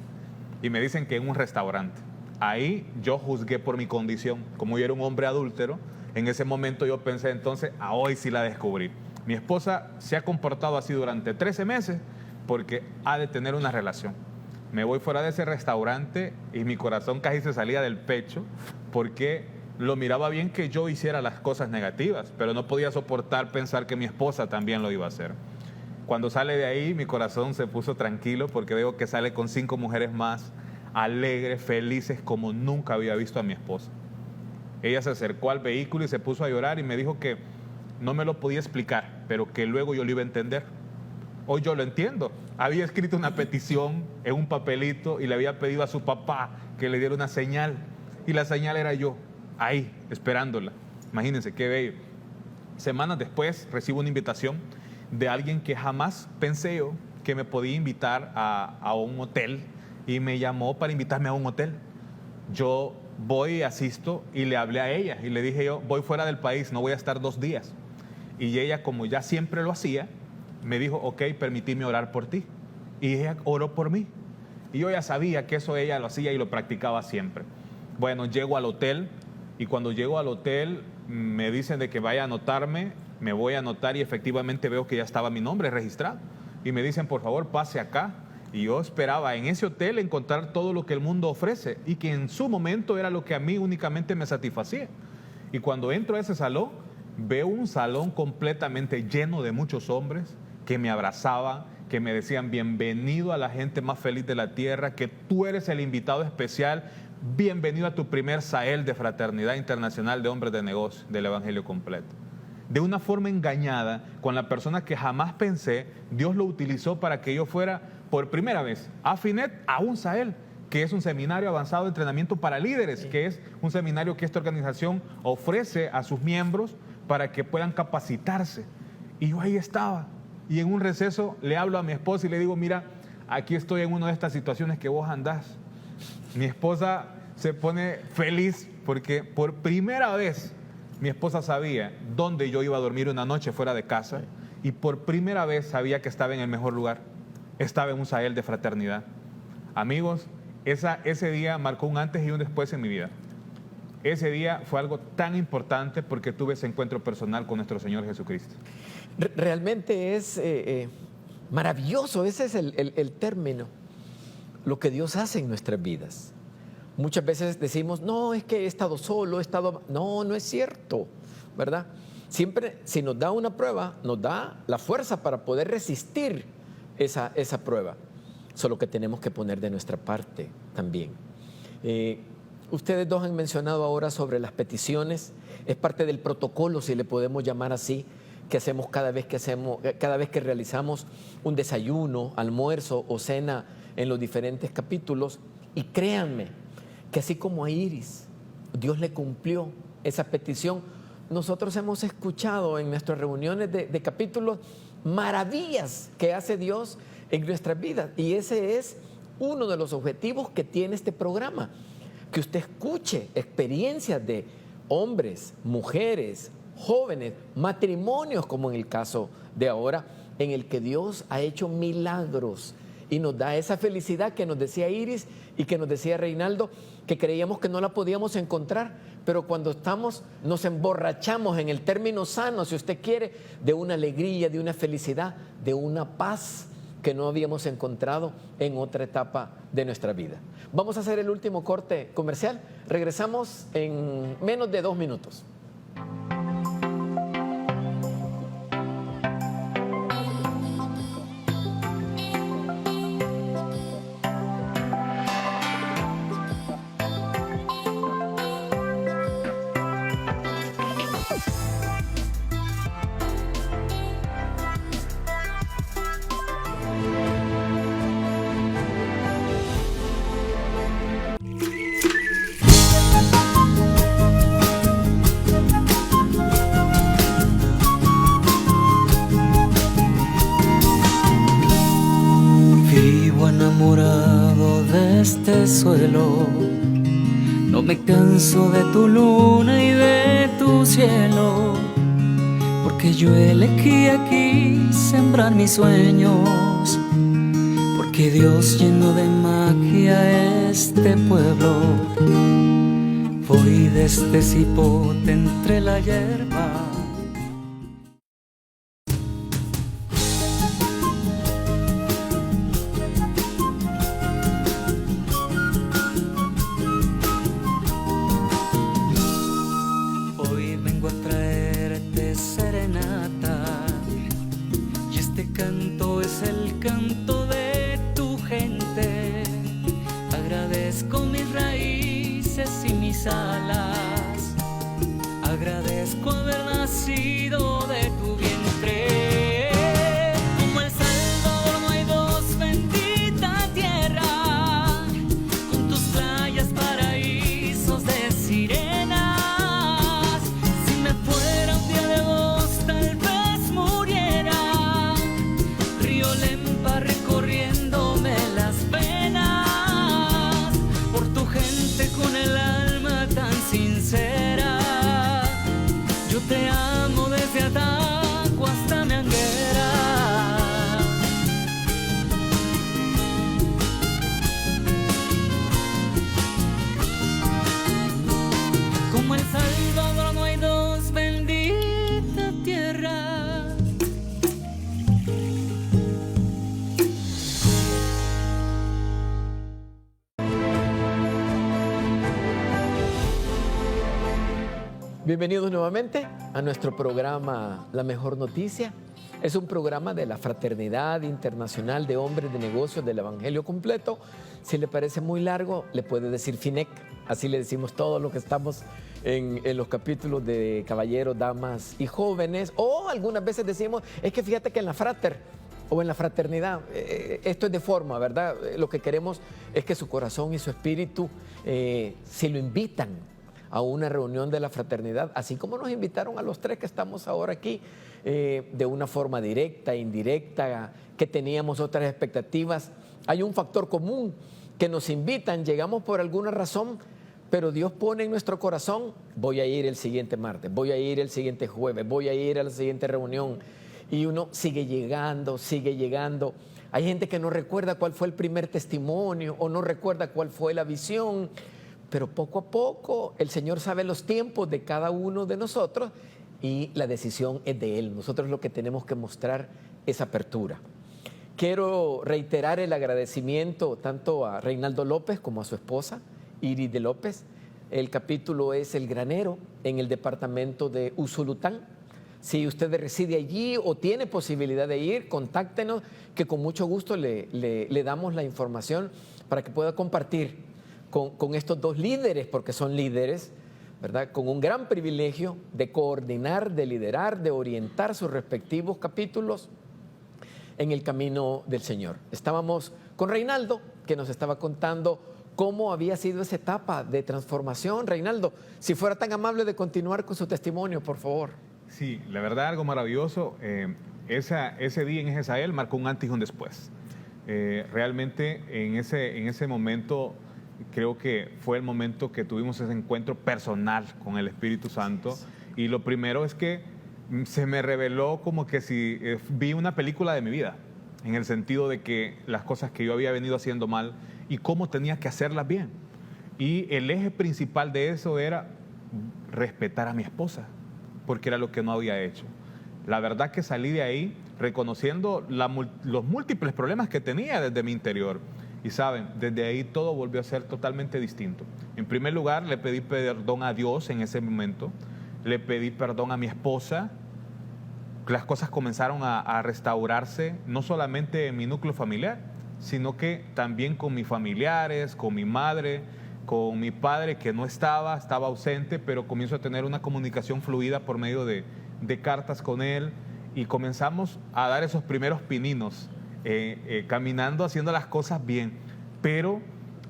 y me dicen que en un restaurante. Ahí yo juzgué por mi condición, como yo era un hombre adúltero. En ese momento yo pensé, entonces, hoy sí la descubrí. Mi esposa se ha comportado así durante 13 meses porque ha de tener una relación. Me voy fuera de ese restaurante y mi corazón casi se salía del pecho porque lo miraba bien que yo hiciera las cosas negativas, pero no podía soportar pensar que mi esposa también lo iba a hacer. Cuando sale de ahí, mi corazón se puso tranquilo porque veo que sale con 5 mujeres más, alegres, felices, como nunca había visto a mi esposa. Ella se acercó al vehículo y se puso a llorar y me dijo que no me lo podía explicar, pero que luego yo lo iba a entender. Hoy yo lo entiendo. Había escrito una petición en un papelito y le había pedido a su papá que le diera una señal. Y la señal era yo, ahí, esperándola. Imagínense qué bello. Semanas después recibo una invitación de alguien que jamás pensé yo que me podía invitar a un hotel, y me llamó para invitarme a un hotel. Yo voy, asisto y le hablé a ella y le dije yo, voy fuera del país, no voy a estar 2 días. Y ella, como ya siempre lo hacía, me dijo, ok, permitíme orar por ti. Y ella oró por mí. Y yo ya sabía que eso ella lo hacía y lo practicaba siempre. Bueno, llego al hotel, y cuando llego al hotel me dicen de que vaya a anotarme. Me voy a anotar y efectivamente veo que ya estaba mi nombre registrado. Y me dicen, por favor, pase acá. Y yo esperaba en ese hotel encontrar todo lo que el mundo ofrece y que en su momento era lo que a mí únicamente me satisfacía. Y cuando entro a ese salón, veo un salón completamente lleno de muchos hombres que me abrazaban, que me decían, bienvenido a la gente más feliz de la tierra, que tú eres el invitado especial, bienvenido a tu primer Sahel de Fraternidad Internacional de Hombres de Negocios del Evangelio Completo. De una forma engañada, con la persona que jamás pensé, Dios lo utilizó para que yo fuera por primera vez a FINET, a un Sahel, que es un seminario avanzado de entrenamiento para líderes, que es un seminario que esta organización ofrece a sus miembros para que puedan capacitarse. Y yo ahí estaba, y en un receso le hablo a mi esposa y le digo, mira, aquí estoy en una de estas situaciones que vos andás. Mi esposa se pone feliz porque por primera vez mi esposa sabía dónde yo iba a dormir una noche fuera de casa, y por primera vez sabía que estaba en el mejor lugar. Estaba en un Sahel de fraternidad. Amigos, ese día marcó un antes y un después en mi vida. Ese día fue algo tan importante porque tuve ese encuentro personal con nuestro Señor Jesucristo. Realmente es maravilloso, ese es el término, lo que Dios hace en nuestras vidas. Muchas veces decimos, no, es que he estado solo, No, no es cierto, ¿verdad? Siempre, si nos da una prueba, nos da la fuerza para poder resistir esa prueba. Solo que tenemos que poner de nuestra parte también. Ustedes dos han mencionado ahora sobre las peticiones. Es parte del protocolo, si le podemos llamar así, que hacemos cada vez que realizamos un desayuno, almuerzo o cena en los diferentes capítulos. Y créanme que así como a Iris, Dios le cumplió esa petición. Nosotros hemos escuchado en nuestras reuniones de capítulos maravillas que hace Dios en nuestras vidas. Y ese es uno de los objetivos que tiene este programa. Que usted escuche experiencias de hombres, mujeres, jóvenes, matrimonios, como en el caso de ahora, en el que Dios ha hecho milagros y nos da esa felicidad que nos decía Iris y que nos decía Reinaldo, que creíamos que no la podíamos encontrar, pero cuando nos emborrachamos, en el término sano, si usted quiere, de una alegría, de una felicidad, de una paz que no habíamos encontrado en otra etapa de nuestra vida. Vamos a hacer el último corte comercial. Regresamos en menos de 2 minutos. Enamorado de este suelo, no me canso de tu luna y de tu cielo, porque yo elegí aquí sembrar mis sueños, porque Dios llenó de magia este pueblo. Voy de este cipote entre la hierba. Agradezco haber nacido de tu vientre. Como El Salvador no hay dos, bendita tierra, con tus playas, paraísos de sirenas. Si me Bienvenidos nuevamente a nuestro programa La Mejor Noticia. Es un programa de la Fraternidad Internacional de Hombres de Negocios del Evangelio Completo. Si le parece muy largo, le puede decir FINEC. Así le decimos todo lo que estamos en los capítulos de caballeros, damas y jóvenes. O algunas veces decimos, es que fíjate que en la frater o en la fraternidad, esto es de forma, ¿verdad? Lo que queremos es que su corazón y su espíritu, si lo invitan a una reunión de la fraternidad, así como nos invitaron a los tres que estamos ahora aquí, de una forma directa, indirecta, que teníamos otras expectativas. Hay un factor común que nos invitan, llegamos por alguna razón, pero Dios pone en nuestro corazón, voy a ir el siguiente martes, voy a ir el siguiente jueves, voy a ir a la siguiente reunión. Y uno sigue llegando, sigue llegando. Hay gente que no recuerda cuál fue el primer testimonio o no recuerda cuál fue la visión, pero poco a poco el Señor sabe los tiempos de cada uno de nosotros y la decisión es de Él. Nosotros lo que tenemos que mostrar es apertura. Quiero reiterar el agradecimiento tanto a Reinaldo López como a su esposa, Iris de López. El capítulo es El Granero en el departamento de Usulután. Si usted reside allí o tiene posibilidad de ir, contáctenos, que con mucho gusto le damos la información para que pueda compartir con estos dos líderes, porque son líderes, ¿verdad? Con un gran privilegio de coordinar, de liderar, de orientar sus respectivos capítulos en el camino del Señor. Estábamos con Reinaldo, que nos estaba contando cómo había sido esa etapa de transformación. Reinaldo, si fuera tan amable de continuar con su testimonio, por favor. Sí, la verdad, algo maravilloso. Ese día en Jezreel marcó un antes y un después. Realmente en ese momento creo que fue el momento que tuvimos ese encuentro personal con el Espíritu Santo. Y lo primero es que se me reveló como que si vi una película de mi vida, en el sentido de que las cosas que yo había venido haciendo mal y cómo tenía que hacerlas bien. Y el eje principal de eso era respetar a mi esposa, porque era lo que no había hecho. La verdad que salí de ahí reconociendo los múltiples problemas que tenía desde mi interior. Y saben, desde ahí todo volvió a ser totalmente distinto. En primer lugar, le pedí perdón a Dios en ese momento, le pedí perdón a mi esposa. Las cosas comenzaron a restaurarse, no solamente en mi núcleo familiar, sino que también con mis familiares, con mi madre, con mi padre, que no estaba ausente, pero comienzo a tener una comunicación fluida por medio de cartas con él, y comenzamos a dar esos primeros pininos, caminando, haciendo las cosas bien. Pero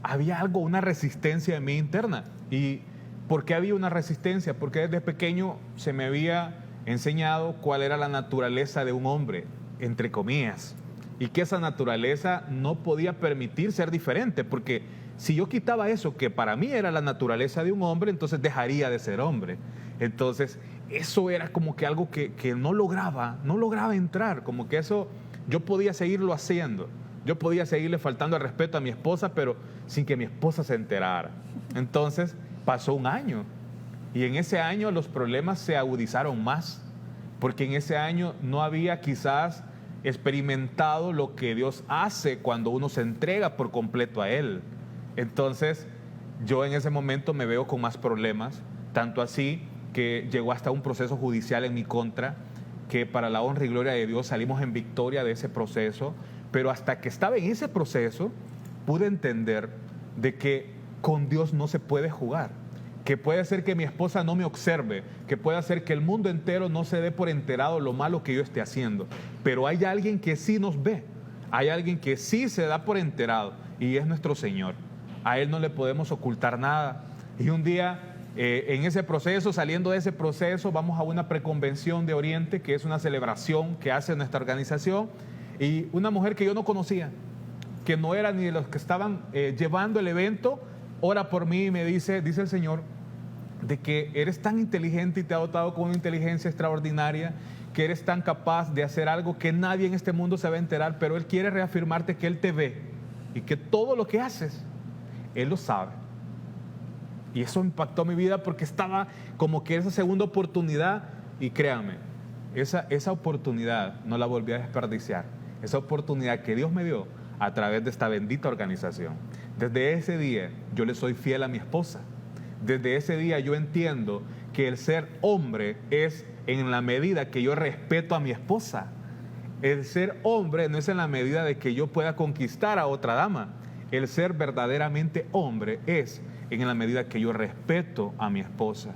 había una resistencia en mí interna. ¿Y por qué había una resistencia? Porque desde pequeño se me había enseñado cuál era la naturaleza de un hombre, entre comillas, y que esa naturaleza no podía permitir ser diferente, porque si yo quitaba eso que para mí era la naturaleza de un hombre, entonces dejaría de ser hombre. Entonces eso era como que algo que no lograba entrar, como que eso yo podía seguirlo haciendo, yo podía seguirle faltando el respeto a mi esposa, pero sin que mi esposa se enterara. Entonces pasó un año, y en ese año los problemas se agudizaron más, porque en ese año no había quizás experimentado lo que Dios hace cuando uno se entrega por completo a Él. Entonces yo en ese momento me veo con más problemas, tanto así que llegó hasta un proceso judicial en mi contra, que para la honra y gloria de Dios salimos en victoria de ese proceso, pero hasta que estaba en ese proceso pude entender de que con Dios no se puede jugar, que puede ser que mi esposa no me observe, que puede ser que el mundo entero no se dé por enterado lo malo que yo esté haciendo, pero hay alguien que sí nos ve, hay alguien que sí se da por enterado, y es nuestro Señor. A Él no le podemos ocultar nada. Y un día, en ese proceso, saliendo de ese proceso, vamos a una preconvención de Oriente, que es una celebración que hace nuestra organización, y una mujer que yo no conocía, que no era ni de los que estaban llevando el evento, ora por mí y me dice el Señor, de que eres tan inteligente y te ha dotado con una inteligencia extraordinaria, que eres tan capaz de hacer algo que nadie en este mundo se va a enterar, pero Él quiere reafirmarte que Él te ve y que todo lo que haces, Él lo sabe. Y eso impactó mi vida, porque estaba como que esa segunda oportunidad, y créanme, esa oportunidad no la volví a desperdiciar. Esa oportunidad que Dios me dio a través de esta bendita organización. Desde ese día yo le soy fiel a mi esposa. Desde ese día yo entiendo que el ser hombre es en la medida que yo respeto a mi esposa. El ser hombre no es en la medida de que yo pueda conquistar a otra dama. El ser verdaderamente hombre es en la medida que yo respeto a mi esposa.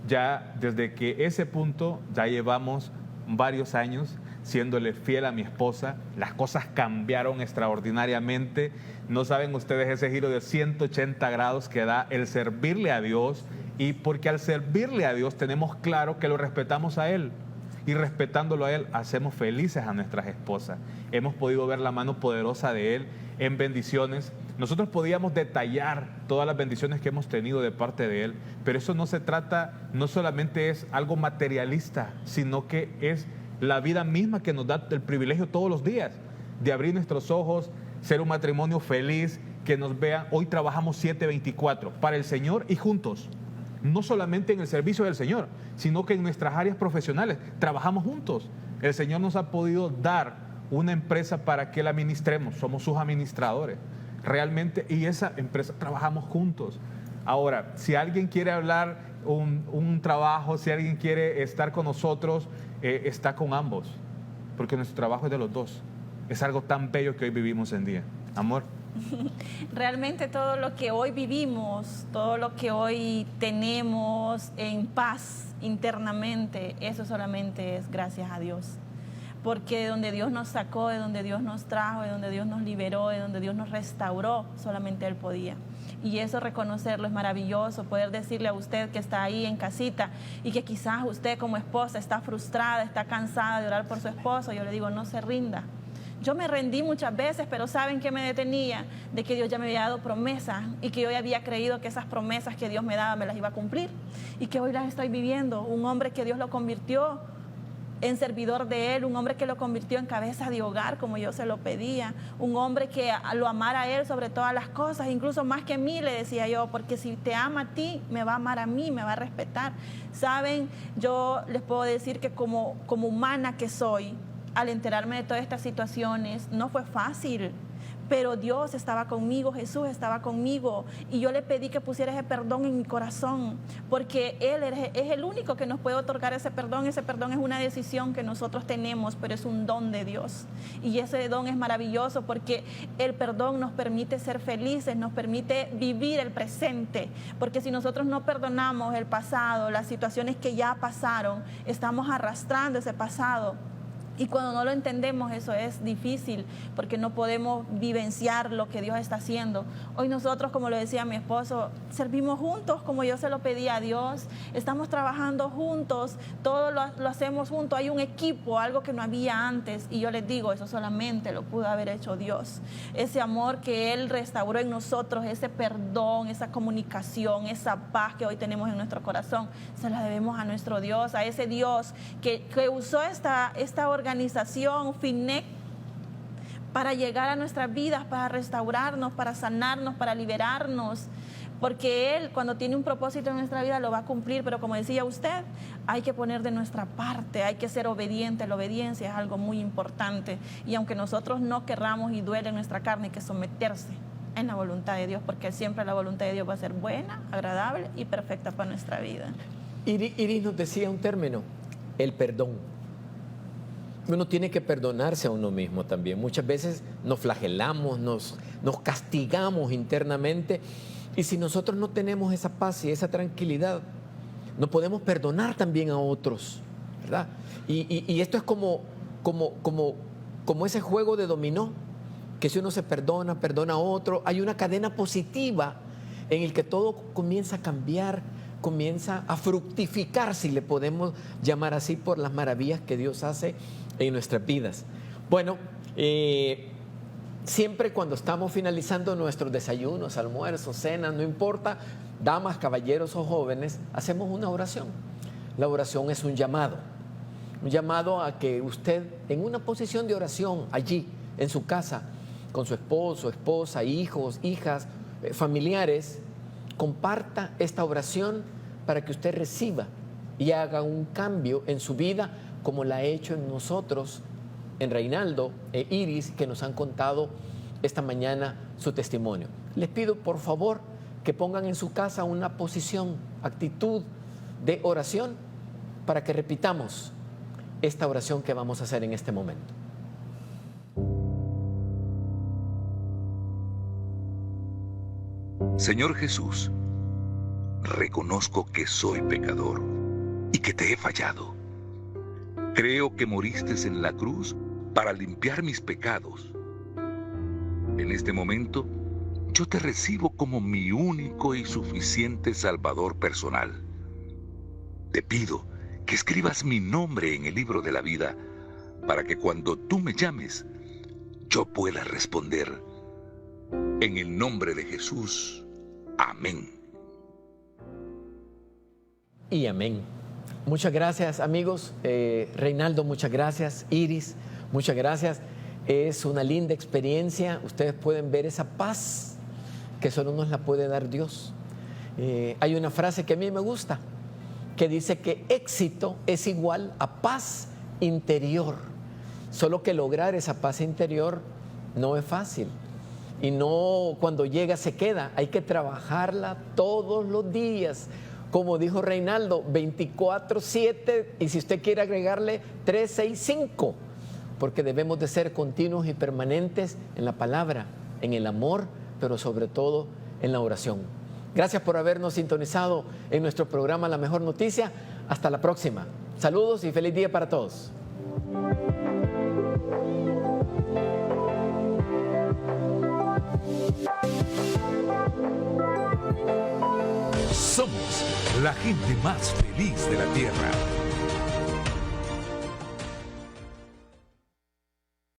Ya desde que ese punto ya llevamos varios años siéndole fiel a mi esposa. Las cosas cambiaron extraordinariamente. No saben ustedes ese giro de 180 grados que da el servirle a Dios, y porque al servirle a Dios tenemos claro que lo respetamos a Él, y respetándolo a Él hacemos felices a nuestras esposas. Hemos podido ver la mano poderosa de Él en bendiciones. Nosotros podíamos detallar todas las bendiciones que hemos tenido de parte de Él, pero eso no se trata, no solamente es algo materialista, sino que es la vida misma que nos da el privilegio todos los días de abrir nuestros ojos, ser un matrimonio feliz, que nos vean. Hoy trabajamos 7/24 para el Señor y juntos. No solamente en el servicio del Señor, sino que en nuestras áreas profesionales trabajamos juntos. El Señor nos ha podido dar una empresa para que la administremos, somos sus administradores, realmente, y esa empresa trabajamos juntos. Ahora, si alguien quiere hablar un trabajo, si alguien quiere estar con nosotros, está con ambos, porque nuestro trabajo es de los dos. Es algo tan bello que hoy vivimos en día. Amor. Realmente todo lo que hoy vivimos, todo lo que hoy tenemos en paz internamente, eso solamente es gracias a Dios. Porque de donde Dios nos sacó, de donde Dios nos trajo, de donde Dios nos liberó, de donde Dios nos restauró, solamente Él podía. Y eso, reconocerlo, es maravilloso, poder decirle a usted que está ahí en casita y que quizás usted como esposa está frustrada, está cansada de orar por su esposo. Yo le digo, no se rinda. Yo me rendí muchas veces, pero ¿saben qué me detenía? De que Dios ya me había dado promesas y que yo ya había creído que esas promesas que Dios me daba me las iba a cumplir, y que hoy las estoy viviendo. Un hombre que Dios lo convirtió en servidor de Él, un hombre que lo convirtió en cabeza de hogar como yo se lo pedía, un hombre que lo amara a Él sobre todas las cosas, incluso más que a mí, le decía yo, porque si te ama a ti, me va a amar a mí, me va a respetar. Saben, yo les puedo decir que como humana que soy, al enterarme de todas estas situaciones, no fue fácil, pero Dios estaba conmigo, Jesús estaba conmigo, y yo le pedí que pusiera ese perdón en mi corazón, porque Él es el único que nos puede otorgar ese perdón. Ese perdón es una decisión que nosotros tenemos, pero es un don de Dios, y ese don es maravilloso porque el perdón nos permite ser felices, nos permite vivir el presente, porque si nosotros no perdonamos el pasado, las situaciones que ya pasaron, estamos arrastrando ese pasado. Y cuando no lo entendemos, eso es difícil, porque no podemos vivenciar lo que Dios está haciendo. Hoy nosotros, como lo decía mi esposo, servimos juntos como yo se lo pedí a Dios. Estamos trabajando juntos, todo lo hacemos juntos. Hay un equipo, algo que no había antes. Y yo les digo, eso solamente lo pudo haber hecho Dios. Ese amor que Él restauró en nosotros, ese perdón, esa comunicación, esa paz que hoy tenemos en nuestro corazón, se la debemos a nuestro Dios, a ese Dios que usó esta organización FINEC para llegar a nuestras vidas, para restaurarnos, para sanarnos, para liberarnos, porque Él, cuando tiene un propósito en nuestra vida, lo va a cumplir. Pero como decía usted, hay que poner de nuestra parte, hay que ser obediente. La obediencia es algo muy importante, y aunque nosotros no querramos y duele en nuestra carne, hay que someterse en la voluntad de Dios, porque siempre la voluntad de Dios va a ser buena, agradable y perfecta para nuestra vida. Iris nos decía un término, el perdón. Uno tiene que perdonarse a uno mismo también. Muchas veces nos flagelamos, nos castigamos internamente, y si nosotros no tenemos esa paz y esa tranquilidad, no podemos perdonar también a otros, ¿verdad? Y esto es como ese juego de dominó, que si uno se perdona a otro, hay una cadena positiva en el que todo comienza a cambiar, comienza a fructificar, si le podemos llamar así, por las maravillas que Dios hace en nuestras vidas. Bueno, siempre cuando estamos finalizando nuestros desayunos, almuerzos, cenas, no importa, damas, caballeros o jóvenes, hacemos una oración. La oración es un llamado a que usted, en una posición de oración, allí, en su casa, con su esposo, esposa, hijos, hijas, familiares, comparta esta oración para que usted reciba y haga un cambio en su vida, como la ha hecho en nosotros, en Reinaldo e Iris, que nos han contado esta mañana su testimonio. Les pido, por favor, que pongan en su casa una posición, actitud de oración para que repitamos esta oración que vamos a hacer en este momento. Señor Jesús, reconozco que soy pecador y que te he fallado. Creo que moriste en la cruz para limpiar mis pecados. En este momento, yo te recibo como mi único y suficiente Salvador personal. Te pido que escribas mi nombre en el libro de la vida para que cuando tú me llames, yo pueda responder. En el nombre de Jesús. Amén. Y amén. Muchas gracias, amigos. Reinaldo, muchas gracias. Iris, muchas gracias. Es una linda experiencia. Ustedes pueden ver esa paz que solo nos la puede dar Dios. Hay una frase que a mí me gusta, que dice que éxito es igual a paz interior. Solo que lograr esa paz interior no es fácil. Y no cuando llega se queda. Hay que trabajarla todos los días. Como dijo Reinaldo, 24/7, y si usted quiere agregarle 365, porque debemos de ser continuos y permanentes en la palabra, en el amor, pero sobre todo en la oración. Gracias por habernos sintonizado en nuestro programa La Mejor Noticia. Hasta la próxima. Saludos y feliz día para todos. Somos la gente más feliz de la tierra.